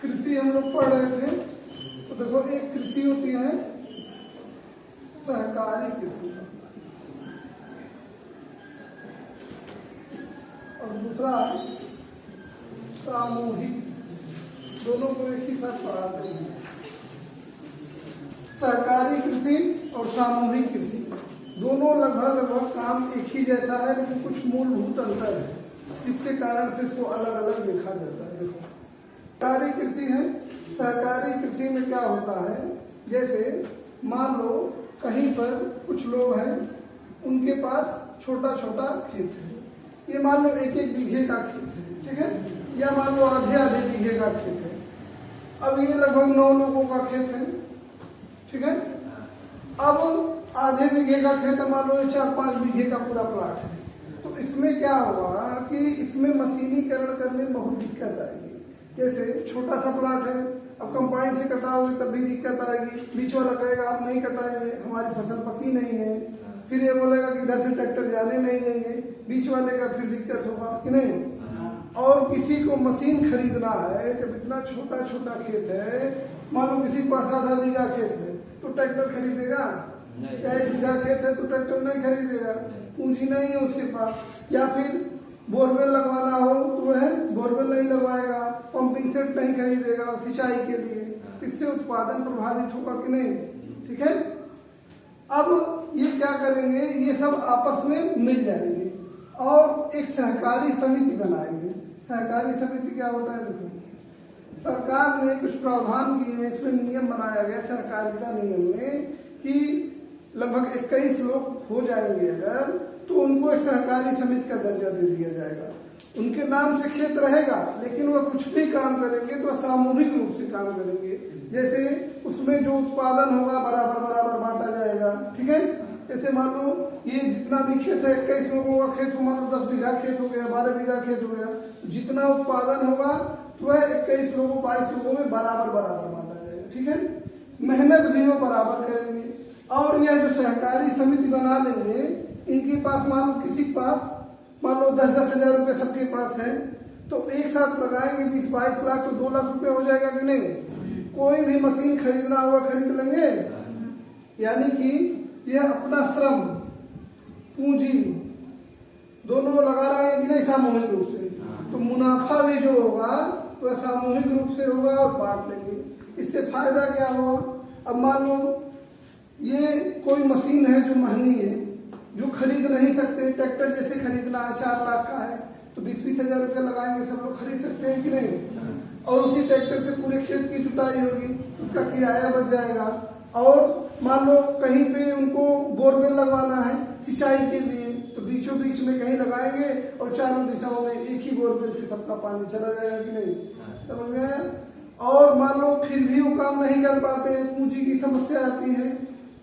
कृषि हम लोग पढ़ रहे थे, तो देखो एक कृषि होती है सहकारी कृषि और दूसरा सामूहिक, दोनों को एक ही साथ पढ़ाते हैं। सहकारी कृषि और सामूहिक कृषि दोनों लगभग काम एक ही जैसा है, लेकिन कुछ मूलभूत अंतर है, जिसके कारण से इसको अलग अलग देखा जाता है। देखो सहकारी कृषि है, सहकारी कृषि में क्या होता है, जैसे मान लो कहीं पर कुछ लोग हैं, उनके पास छोटा छोटा खेत है, ये मान लो एक एक बीघे का खेत है, ठीक है, या मान लो आधे आधे बीघे का खेत है। अब ये लगभग 9 लोगों का खेत है, ठीक है। अब आधे बीघे का खेत है, मान लो 4-5 बीघे का पूरा प्लाट है, तो इसमें क्या होगा कि इसमें मशीनीकरण करने में बहुत दिक्कत आएगी। जैसे छोटा सा प्लाट है, अब कंपाइन से कटाओगे तब भी दिक्कत आएगी, बीच वाला कहेगा आप नहीं कटाएंगे, हमारी फसल पकी नहीं है, फिर ये बोलेगा कि इधर से ट्रैक्टर जाने नहीं देंगे, बीच वाले का फिर दिक्कत होगा कि नहीं। और किसी को मशीन खरीदना है, जब इतना छोटा छोटा खेत है, मान लो किसी के पास आधा बीघा खेत है, तो ट्रैक्टर खरीदेगा? 1 बीघा खेत है तो ट्रैक्टर नहीं खरीदेगा, पूंजी नहीं है उसके पास। या फिर बोरवेल लगवाना हो तो वह बोरवेल नहीं लगवाएगा, पंपिंग सेट नहीं खरीदेगा सिंचाई के लिए, इससे उत्पादन प्रभावित होगा कि नहीं, ठीक है। अब ये क्या करेंगे, ये सब आपस में मिल जाएंगे और एक सहकारी समिति बनाएंगे। सहकारी समिति क्या होता है, देखो सरकार ने कुछ प्रावधान किए हैं, इसमें नियम बनाया गया सहकारिता नियम में कि लगभग 21 लोग हो जाएंगे अगर, तो उनको एक सहकारी समिति का दर्जा दे दिया जाएगा। उनके नाम से खेत रहेगा, लेकिन वह कुछ भी काम करेंगे तो सामूहिक रूप से काम करेंगे। जैसे उसमें जो उत्पादन होगा बराबर बराबर बांटा जाएगा, ठीक है। जैसे मान लो ये जितना भी खेत है, 21 लोगों का खेत हो, मान लो 10 बीघा खेत हो गया, 12 बीघा खेत हो गया, जितना उत्पादन होगा तो वह 21 लोगों 22 लोगों में बराबर बराबर बांटा जाएगा, ठीक है। मेहनत भी वो बराबर करेंगे। और यह जो सहकारी समिति बना लेंगे, इनके पास मान लो किसी के पास मान लो 10-10 हजार रुपये सबके पास है, तो एक साथ लगाएंगे 20-22 लाख, तो 2 लाख रुपये हो जाएगा कि नहीं। कोई भी मशीन खरीदना हुआ खरीद लेंगे, यानी कि यह अपना श्रम पूंजी दोनों लगा रहे हैं कि नहीं सामूहिक रूप से, तो मुनाफा भी जो होगा वह सामूहिक रूप से होगा और बांट लेंगे। इससे फायदा क्या होगा, अब मान लो ये कोई मशीन है जो महंगी है, जो खरीद नहीं सकते, ट्रैक्टर जैसे खरीदना है 4 लाख का है, तो 20-20 हजार रुपये लगाएंगे, सब लोग खरीद सकते हैं कि नहीं। और उसी ट्रैक्टर से पूरे खेत की जुताई होगी, उसका किराया बच जाएगा। और मान लो कहीं पे उनको बोरवेल लगवाना है सिंचाई के लिए, तो बीचों बीच में कहीं लगाएंगे और चारों दिशाओं में एक ही बोरवेल से सबका पानी चला जाएगा कि नहीं, समझ में आया। और मान लो फिर भी वो काम नहीं कर पाते, पूंजी की समस्या आती है,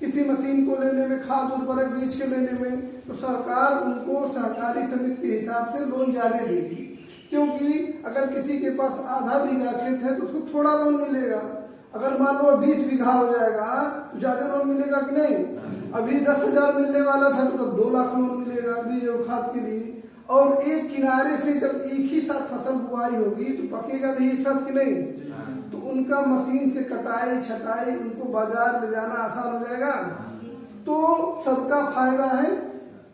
किसी मशीन को लेने में, खाद उर्वरक बीज के लेने में, तो सरकार उनको सहकारी समिति के हिसाब से लोन ज्यादा देगी। क्योंकि अगर किसी के पास आधा बीघा खेत है तो उसको थोड़ा लोन मिलेगा, अगर मान लो 20 बीघा हो जाएगा तो ज्यादा लोन मिलेगा कि नहीं। अभी 10 हजार मिलने वाला था तो 2 लाख लोन मिलेगा बीज और खाद के लिए। और एक किनारे से जब एक ही साथ फसल बुआई होगी तो पकेगा भी एक साथ कि नहीं, तो उनका मशीन से कटाई छटाई उनको बाजार ले जाना आसान हो जाएगा, तो सबका फायदा है।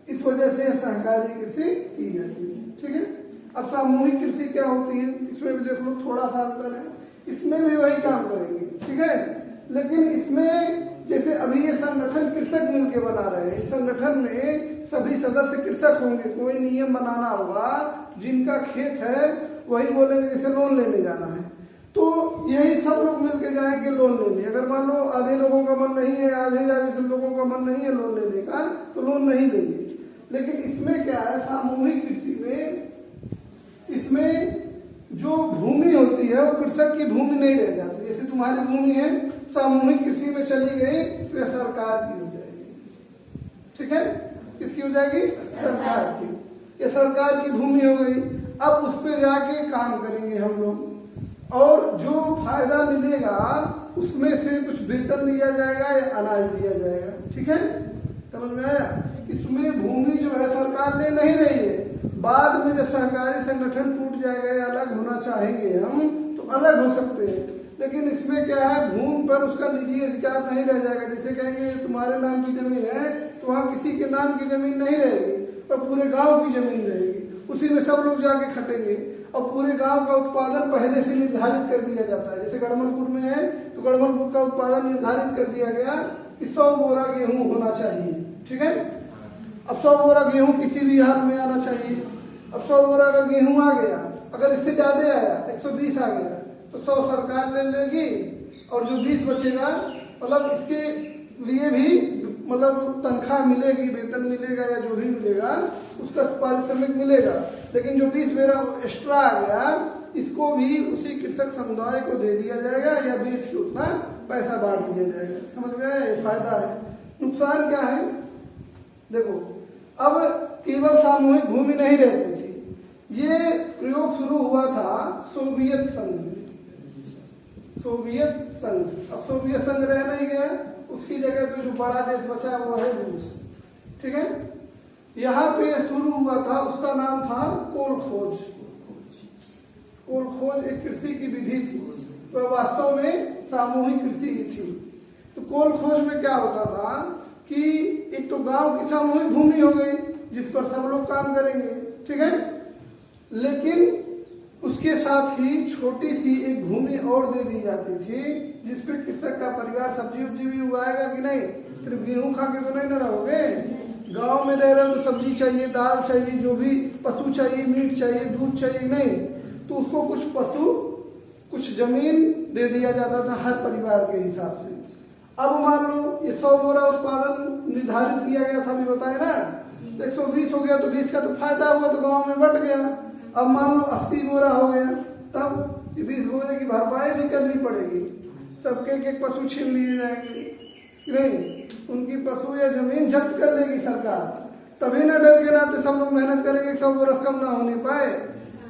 इस वजह से सहकारी कृषि की जाती है, ठीक है। अब सामूहिक कृषि क्या होती है, इसमें भी देख लो थोड़ा सा अंतर है, इसमें भी वही काम करेंगे, ठीक है। लेकिन इसमें जैसे अभी ये संगठन कृषक मिलके बना रहे हैं, इस संगठन में सभी सदस्य कृषक होंगे, कोई नियम बनाना होगा, जिनका खेत है वही बोलेंगे जैसे लोन लेने जाना है, तो यही सब लोग मिलके जाएंगे लोन लेने। अगर मान लो आधे लोगों का मन नहीं है, आधे लोगों का मन नहीं है लोन लेने का, तो लोन नहीं लेंगे। लेकिन इसमें क्या है, सामूहिक कृषि में इसमें जो भूमि होती है वो कृषक की भूमि नहीं रह जाती। जैसे तुम्हारी भूमि है, सामूहिक कृषि में चली गई तो यह सरकार की हो जाएगी, ठीक है। किसकी हो जाएगी, सरकार की। ये सरकार की भूमि हो गई। अब उस पर जाके काम करेंगे हम लोग, और जो फायदा मिलेगा उसमें से कुछ वेतन दिया जाएगा या अनाज दिया जाएगा, ठीक है, समझ में आया। इसमें भूमि जो है सरकार ले नहीं रही है, बाद में जब सहकारी संगठन टूट जाएगा या अलग होना चाहेंगे हम, तो अलग हो सकते हैं, लेकिन इसमें क्या है, भूमि पर उसका निजी अधिकार नहीं रह जाएगा। जैसे कहेंगे तुम्हारे नाम की जमीन है तो वहाँ किसी के नाम की जमीन नहीं रहेगी, पर पूरे गांव की जमीन रहेगी, उसी में सब लोग जाके खटेंगे और पूरे गांव का उत्पादन पहले से निर्धारित कर दिया जाता है। जैसे गढ़मलपुर में है तो गढ़मलपुर का उत्पादन निर्धारित कर दिया गया कि 100 बोरा गेहूं होना चाहिए, ठीक है। अब 100 बोरा गेहूं किसी भी हाल में आना चाहिए। अब 100 बोरा का गेहूं आ गया, अगर इससे ज्यादा आया 120 आ गया तो 100 सरकार ले लेगी और जो 20 बचेगा, मतलब इसके लिए भी मतलब तनख्वाह मिलेगी, वेतन मिलेगा या जो भी मिलेगा उसका पारिश्रमिक मिलेगा। लेकिन जो 20 बोरा एक्स्ट्रा आ गया इसको भी उसी कृषक समुदाय को दे दिया जाएगा या बेच के उतना पैसा बांट दिया जाएगा। समझ में आया? फायदा है। नुकसान क्या है? देखो, अब केवल सामूहिक भूमि नहीं रहती थी। ये प्रयोग शुरू हुआ था सोवियत संघ में। सोवियत संघ, अब सोवियत संघ रह नहीं गया, उसकी जगह पे जो बड़ा देश बचा वो है रूस, ठीक है। यहाँ पे शुरू हुआ था, उसका नाम था कोल खोज। कोल खोज एक कृषि की विधि थी, तो वास्तव में सामूहिक कृषि ही थी। तो कोल खोज में क्या होता था कि एक तो गांव की सामूहिक भूमि हो गई जिस पर सब लोग काम करेंगे, ठीक है, लेकिन उसके साथ ही छोटी सी एक भूमि और दे दी जाती थी जिसपे कृषक का परिवार सब्जी उब्जी भी उगाएगा कि नहीं। सिर्फ गेहूं खा के तो नहीं न रहोगे, गांव में रह रहे तो सब्जी चाहिए, दाल चाहिए, जो भी पशु चाहिए, मीट चाहिए, दूध चाहिए, नहीं तो उसको कुछ पशु कुछ जमीन दे दिया जाता था हर परिवार के हिसाब से। अब मान लो ये 100 बोरा उत्पादन निर्धारित किया गया था, अभी बताए ना, 120 हो गया तो 20 का तो फायदा हुआ तो गांव में बट गया। अब मान लो 80 बोरा हो गया, तब 20 बोरे की भरपाई भी करनी पड़ेगी, सबके एक पशु छीन लिए जाएंगे, नहीं उनकी पशु या जमीन जब्त कर लेगी सरकार, तभी ना डर के नाते सब लोग मेहनत करेंगे 100 बोरा कम ना होने पाए,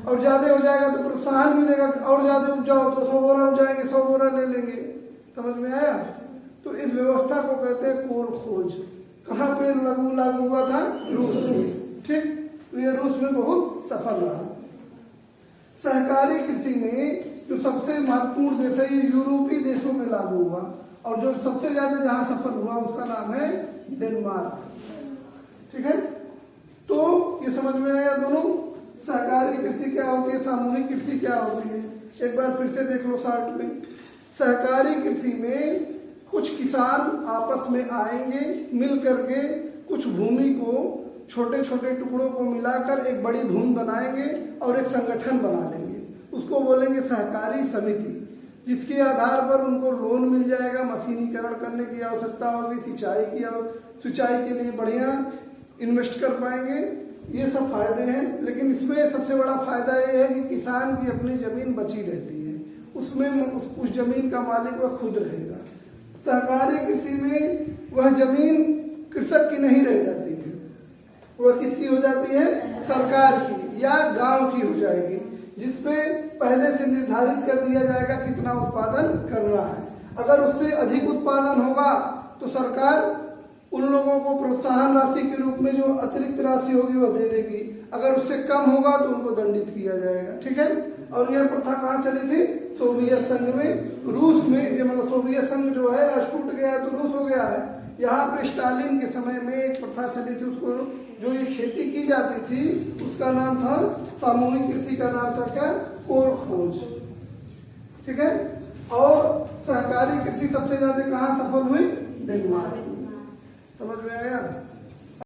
और ज्यादा हो जाएगा तो प्रोत्साहन मिलेगा और ज्यादा उपजाओ तो 100 बोरा उपजाएंगे, 100 बोरा ले लेंगे। समझ में आया? तो इस व्यवस्था को कहते हैं कोल खोज। कहाँ पे लागू हुआ था? रूस में, ठीक। तो ये रूस में बहुत सफल रहा। सहकारी कृषि में जो सबसे महत्वपूर्ण देश है ये यूरोपीय देशों में लागू हुआ, और जो सबसे ज्यादा जहां सफल हुआ उसका नाम है डेनमार्क, ठीक है। तो ये समझ में आया दोनों, सहकारी कृषि क्या होती है, सामूहिक कृषि क्या होती है। एक बार फिर से देख लो शार्ट में। सहकारी कृषि में कुछ किसान आपस में आएंगे, मिल करके कुछ भूमि को छोटे छोटे टुकड़ों को मिलाकर एक बड़ी भूमि बनाएंगे और एक संगठन बना लेंगे, उसको बोलेंगे सहकारी समिति, जिसके आधार पर उनको लोन मिल जाएगा, मशीनीकरण करने की आवश्यकता होगी, सिंचाई के लिए बढ़िया इन्वेस्ट कर पाएंगे। ये सब फायदे हैं, लेकिन इसमें सबसे बड़ा फायदा ये है कि किसान की अपनी जमीन बची रहती है, उसमें उस जमीन का मालिक वह खुद रहेगा। सहकारी कृषि में वह जमीन कृषक की नहीं रह जाती है, वह किसकी हो जाती है? सरकार की या गांव की हो जाएगी, जिसपे पहले से निर्धारित कर दिया जाएगा कितना उत्पादन करना है। अगर उससे अधिक उत्पादन होगा तो सरकार उन लोगों को प्रोत्साहन राशि के रूप में जो अतिरिक्त राशि होगी वो दे देगी, अगर उससे कम होगा तो उनको दंडित किया जाएगा, ठीक है। और यह प्रथा कहाँ चली थी? सोवियत संघ में, रूस में। ये मतलब सोवियत संघ जो है आज टूट गया है तो रूस हो गया है। यहाँ पे स्टालिन के समय में एक प्रथा चली थी, उसको जो ये खेती की जाती थी उसका नाम था, सामूहिक कृषि का नाम था क्या? कोल खोज, ठीक है। और सहकारी कृषि सबसे ज्यादा कहाँ सफल हुई? डेनमार्क।